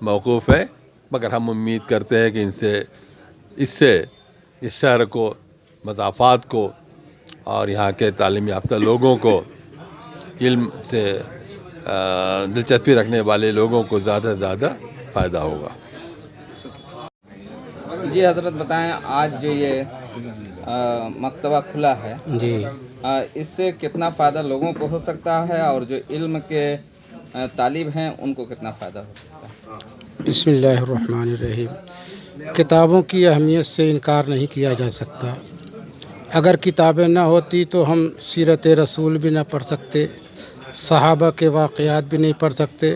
موقوف ہے، مگر ہم امید کرتے ہیں کہ اس سے اس شہر کو، مضافات کو اور یہاں کے تعلیم یافتہ لوگوں کو، علم سے دلچسپی رکھنے والے لوگوں کو زیادہ سے زیادہ فائدہ ہوگا۔ جی حضرت بتائیں، آج جو یہ مکتبہ کھلا ہے جی، اس سے کتنا فائدہ لوگوں کو ہو سکتا ہے، اور جو علم کے طالب ہیں ان کو کتنا فائدہ ہو سکتا ہے؟ بسم اللہ الرحمن الرحیم۔ کتابوں کی اہمیت سے انکار نہیں کیا جا سکتا۔ اگر کتابیں نہ ہوتی تو ہم سیرت رسول بھی نہ پڑھ سکتے، صحابہ کے واقعات بھی نہیں پڑھ سکتے،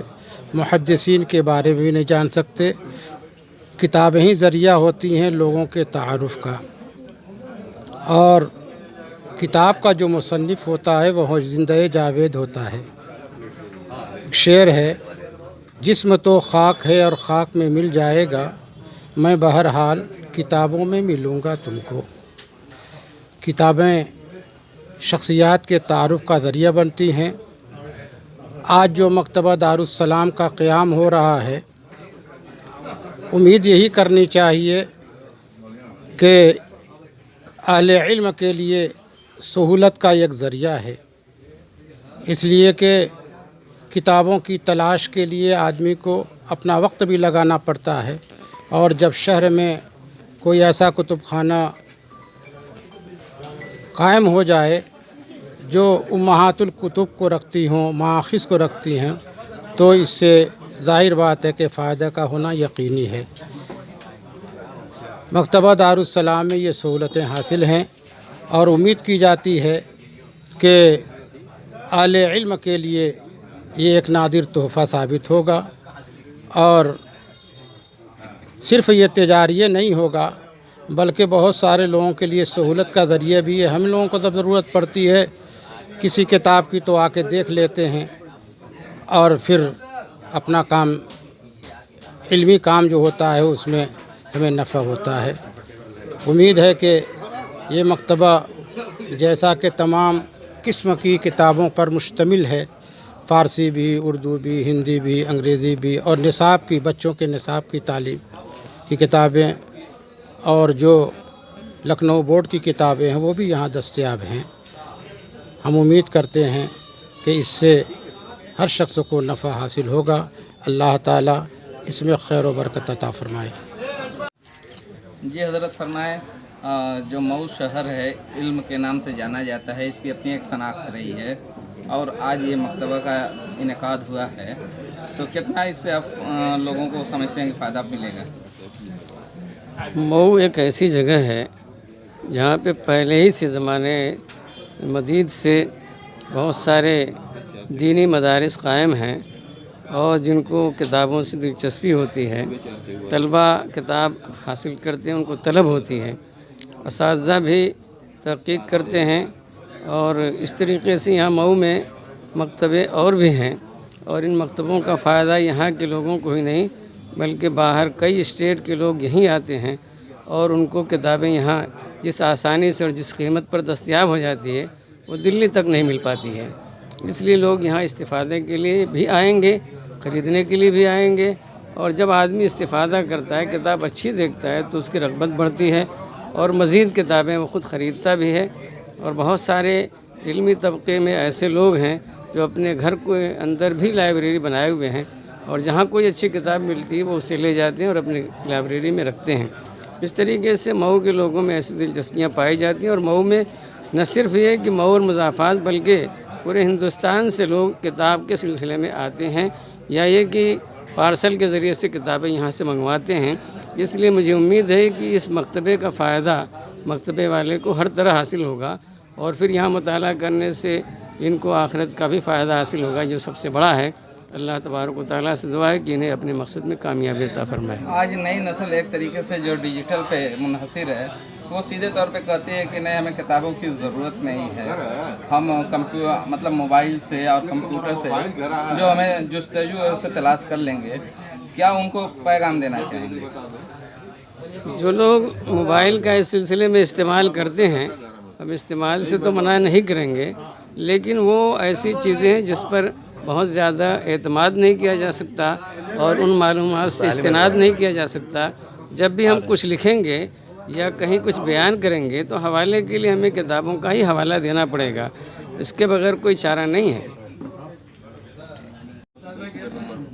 محدثین کے بارے میں بھی نہیں جان سکتے۔ کتابیں ہی ذریعہ ہوتی ہیں لوگوں کے تعارف کا، اور کتاب کا جو مصنف ہوتا ہے وہ زندہ جاوید ہوتا ہے۔ شعر ہے، جسم تو خاک ہے اور خاک میں مل جائے گا، میں بہرحال کتابوں میں ملوں گا تم کو۔ کتابیں شخصیات کے تعارف کا ذریعہ بنتی ہیں۔ آج جو مکتبہ دارالسلام کا قیام ہو رہا ہے، امید یہی کرنی چاہیے کہ اہل علم کے لیے سہولت کا ایک ذریعہ ہے، اس لیے کہ کتابوں کی تلاش کے لیے آدمی کو اپنا وقت بھی لگانا پڑتا ہے، اور جب شہر میں کوئی ایسا کتب خانہ قائم ہو جائے جو امہات الکتب کو رکھتی ہوں، مآخذ کو رکھتی ہیں، تو اس سے ظاہر بات ہے کہ فائدہ کا ہونا یقینی ہے۔ مکتبہ دارالسلام میں یہ سہولتیں حاصل ہیں، اور امید کی جاتی ہے کہ اہل علم کے لیے یہ ایک نادر تحفہ ثابت ہوگا، اور صرف یہ تجاریہ نہیں ہوگا بلکہ بہت سارے لوگوں کے لیے سہولت کا ذریعہ بھی ہے۔ ہم لوگوں کو جب ضرورت پڑتی ہے کسی کتاب کی تو آ کے دیکھ لیتے ہیں، اور پھر اپنا کام، علمی کام جو ہوتا ہے اس میں ہمیں نفع ہوتا ہے۔ امید ہے کہ یہ مکتبہ جیسا کہ تمام قسم کی کتابوں پر مشتمل ہے، فارسی بھی، اردو بھی، ہندی بھی، انگریزی بھی، اور نصاب کی، بچوں کے نصاب کی تعلیم کی کتابیں، اور جو لکھنؤ بورڈ کی کتابیں ہیں وہ بھی یہاں دستیاب ہیں۔ ہم امید کرتے ہیں کہ اس سے ہر شخص کو نفع حاصل ہوگا۔ اللہ تعالیٰ اس میں خیر و برکت عطا فرمائے۔ جی حضرت فرمائے، جو مئو شہر ہے علم کے نام سے جانا جاتا ہے، اس کی اپنی ایک شناخت رہی ہے، اور آج یہ مکتبہ کا انعقاد ہوا ہے، تو کتنا اس سے آپ لوگوں کو سمجھتے ہیں کہ فائدہ ملے گا؟ مئو ایک ایسی جگہ ہے جہاں پہ پہلے ہی سے زمانے مدید سے بہت سارے دینی مدارس قائم ہیں، اور جن کو کتابوں سے دلچسپی ہوتی ہے، طلبہ کتاب حاصل کرتے ہیں، ان کو طلب ہوتی ہے، اساتذہ بھی تحقیق کرتے ہیں، اور اس طریقے سے یہاں مئو میں مکتبے اور بھی ہیں، اور ان مکتبوں کا فائدہ یہاں کے لوگوں کو ہی نہیں بلکہ باہر کئی اسٹیٹ کے لوگ یہیں آتے ہیں، اور ان کو کتابیں یہاں جس آسانی سے اور جس قیمت پر دستیاب ہو جاتی ہے وہ دلی تک نہیں مل پاتی ہے۔ اس لیے لوگ یہاں استفادے کے لیے بھی آئیں گے، خریدنے کے لیے بھی آئیں گے، اور جب آدمی استفادہ کرتا ہے، کتاب اچھی دیکھتا ہے تو اس کی رغبت بڑھتی ہے، اور مزید کتابیں وہ خود خریدتا بھی ہے۔ اور بہت سارے علمی طبقے میں ایسے لوگ ہیں جو اپنے گھر کے اندر بھی لائبریری بنائے ہوئے ہیں، اور جہاں کوئی اچھی کتاب ملتی ہے وہ اسے لے جاتے ہیں اور اپنی لائبریری میں رکھتے ہیں۔ اس طریقے سے مئو کے لوگوں میں ایسی دلچسپیاں پائی جاتی ہیں، اور مئو میں نہ صرف یہ کہ مئو اور مضافات بلکہ پورے ہندوستان سے لوگ کتاب کے سلسلے میں آتے ہیں، یا یہ کہ پارسل کے ذریعے سے کتابیں یہاں سے منگواتے ہیں۔ اس لیے مجھے امید ہے کہ اس مکتبے کا فائدہ مکتبے والے کو ہر طرح حاصل ہوگا، اور پھر یہاں مطالعہ کرنے سے ان کو آخرت کا بھی فائدہ حاصل ہوگا، جو سب سے بڑا ہے۔ اللہ تبارک و تعالیٰ سے دعا ہے کہ انہیں اپنے مقصد میں کامیابی عطا فرمائے۔ آج نئی نسل ایک طریقے سے جو ڈیجیٹل پہ منحصر ہے، وہ سیدھے طور پہ کہتی ہے کہ نہیں، ہمیں کتابوں کی ضرورت نہیں ہے، ہم مطلب موبائل سے اور کمپیوٹر سے جو ہمیں جستجو ہے اسے تلاش کر لیں گے۔ کیا ان کو پیغام دینا چاہیں گے؟ جو لوگ موبائل کا اس سلسلے میں استعمال کرتے ہیں، اب استعمال سے تو منع نہیں کریں گے، لیکن وہ ایسی چیزیں ہیں جس پر بہت زیادہ اعتماد نہیں کیا جا سکتا اور ان معلومات سے استناد نہیں کیا جا سکتا. جب بھی ہم کچھ لکھیں گے یا کہیں کچھ بیان کریں گے تو حوالے کے لیے ہمیں کتابوں کا ہی حوالہ دینا پڑے گا. اس کے بغیر کوئی چارہ نہیں ہے.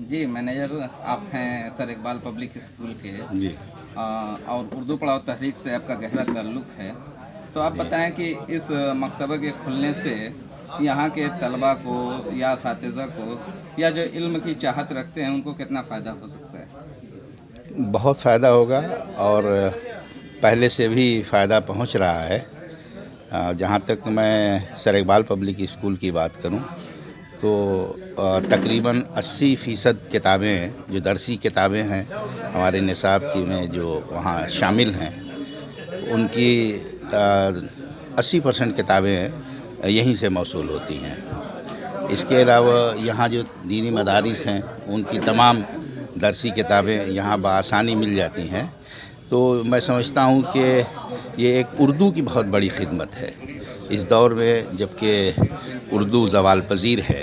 جی مینیجر آپ ہیں سر اقبال پبلک اسکول کے جی اور اردو پڑھاؤ تحریک سے آپ کا گہرا تعلق ہے. تو آپ بتائیں کہ اس مکتبہ کے کھلنے سے یہاں کے طلباء کو یا اساتذہ کو یا جو علم کی چاہت رکھتے ہیں ان کو کتنا فائدہ ہو سکتا ہے؟ بہت فائدہ ہوگا اور پہلے سے بھی فائدہ پہنچ رہا ہے. جہاں تک میں سر اقبال پبلک اسکول کی بات کروں تو تقریباً 80% کتابیں جو درسی کتابیں ہیں ہمارے نصاب کی میں جو وہاں شامل ہیں ان کی 80% کتابیں یہیں سے موصول ہوتی ہیں. اس کے علاوہ یہاں جو دینی مدارس ہیں ان کی تمام درسی کتابیں یہاں بآسانی مل جاتی ہیں. تو میں سمجھتا ہوں کہ یہ ایک اردو کی بہت بڑی خدمت ہے اس دور میں جب کہ اردو زوال پذیر ہے.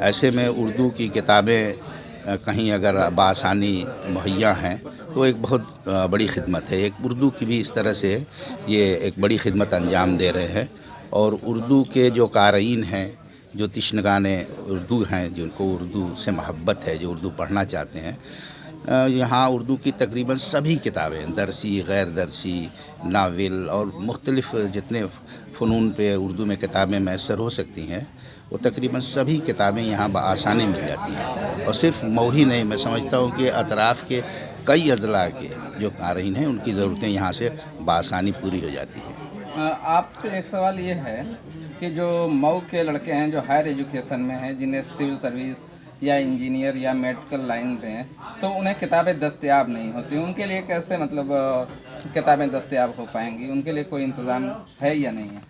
ایسے میں اردو کی کتابیں کہیں اگر بآسانی مہیا ہیں تو ایک بہت بڑی خدمت ہے. ایک اردو کی بھی اس طرح سے یہ ایک بڑی خدمت انجام دے رہے ہیں. اور اردو کے جو قارئین ہیں جو تشنگان اردو ہیں جن کو اردو سے محبت ہے جو اردو پڑھنا چاہتے ہیں یہاں اردو کی تقریباً سبھی کتابیں درسی غیر درسی ناول اور مختلف جتنے فنون پہ اردو میں کتابیں میسر ہو سکتی ہیں وہ تقریباً سبھی کتابیں یہاں بآسانی مل جاتی ہیں. اور صرف مئو ہی نہیں میں سمجھتا ہوں کہ اطراف کے کئی اضلاع کے جو قارئین ہیں ان کی ضرورتیں یہاں سے بآسانی پوری ہو جاتی ہیں. آپ سے ایک سوال یہ ہے کہ جو مئو کے لڑکے ہیں جو ہائر ایجوکیشن میں ہیں جنہیں سول سروس یا انجینئر یا میڈیکل لائن پہ ہیں تو انہیں کتابیں دستیاب نہیں ہوتی. ان کے لیے کیسے مطلب کتابیں دستیاب ہو پائیں گی؟ ان کے لیے کوئی انتظام ہے یا نہیں ہے؟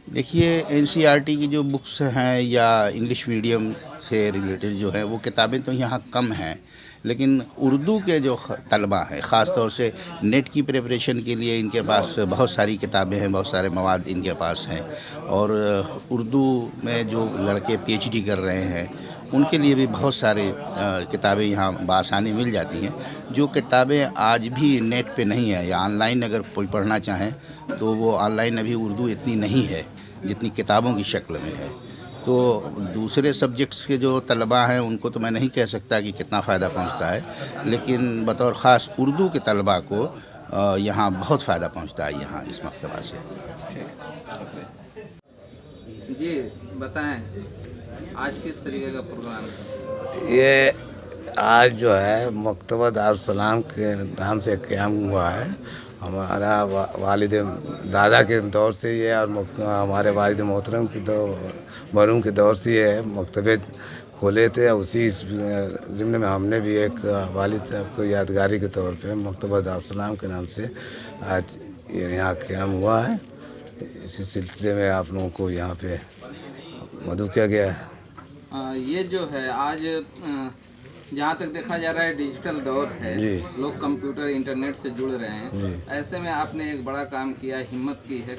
دیکھیے NCERT کی جو بکس ہیں یا انگلش میڈیم سے ریلیٹڈ جو ہیں وہ کتابیں تو یہاں کم ہیں لیکن اردو کے جو طلباء ہیں خاص طور سے نیٹ کی پریپریشن کے لیے ان کے پاس بہت ساری کتابیں ہیں بہت سارے مواد ان کے پاس ہیں. اور اردو میں جو لڑکے PhD کر رہے ہیں ان کے لیے بھی بہت سارے کتابیں یہاں بآسانی مل جاتی ہیں. جو کتابیں آج بھی نیٹ پہ نہیں ہیں یا آن لائن اگر کوئی پڑھنا چاہیں تو وہ آن لائن ابھی اردو اتنی نہیں ہے جتنی کتابوں کی شکل میں ہے. تو دوسرے سبجیکٹس کے جو طلباء ہیں ان کو تو میں نہیں کہہ سکتا کہ کتنا فائدہ پہنچتا ہے لیکن بطور خاص اردو کے طلباء کو یہاں بہت فائدہ پہنچتا ہے یہاں اس مکتبہ سے. جی بتائیں آج کس طریقے کا پروگرام ہے؟ یہ آج جو ہے مکتبہ دارالسلام کے نام سے قیام ہوا ہے. ہمارا والد دادا کے دور سے یہ اور ہمارے والد محترم کی مرحوم کے دور سے یہ مکتبے کھولے تھے. اسی ضمن میں ہم نے بھی ایک والد صاحب کو یادگاری کے طور پہ مکتبہ دارالسلام کے نام سے آج یہاں قیام ہوا ہے. اسی سلسلے میں آپ لوگوں کو یہاں پہ مدعو کیا گیا ہے. یہ جو ہے آج جہاں تک دیکھا جا رہا ہے ڈیجیٹل دور ہے جی. لوگ کمپیوٹر انٹرنیٹ سے جڑ رہے ہیں جی. ایسے میں آپ نے ایک بڑا کام کیا ہمت کی ہے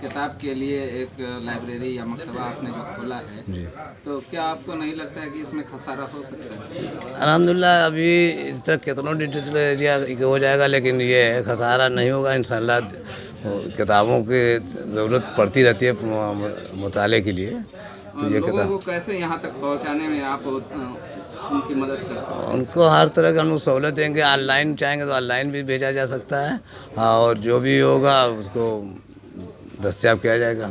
کتاب کے لیے ایک لائبریری یا مکتبہ آپ نے جو کھولا ہے جی. تو کیا آپ کو نہیں لگتا ہے کہ اس میں خسارہ ہو سکتا ہے؟ الحمدللہ ابھی اس طرح کتنوں ڈیجیٹل ایریا ہو جائے گا لیکن یہ خسارہ نہیں ہوگا انشاءاللہ. کتابوں کی ضرورت پڑتی رہتی ہے مطالعے کے لیے. تو یہ لوگوں کو کیسے یہاں تک پہنچانے میں آپ ان کی مدد کر سکتے ہیں؟ ان کو ہر طرح کا ہم لوگ سہولت دیں گے. آن لائن چاہیں گے تو آن لائن بھی بھیجا جا سکتا ہے اور جو بھی ہوگا اس کو دستیاب کیا جائے گا.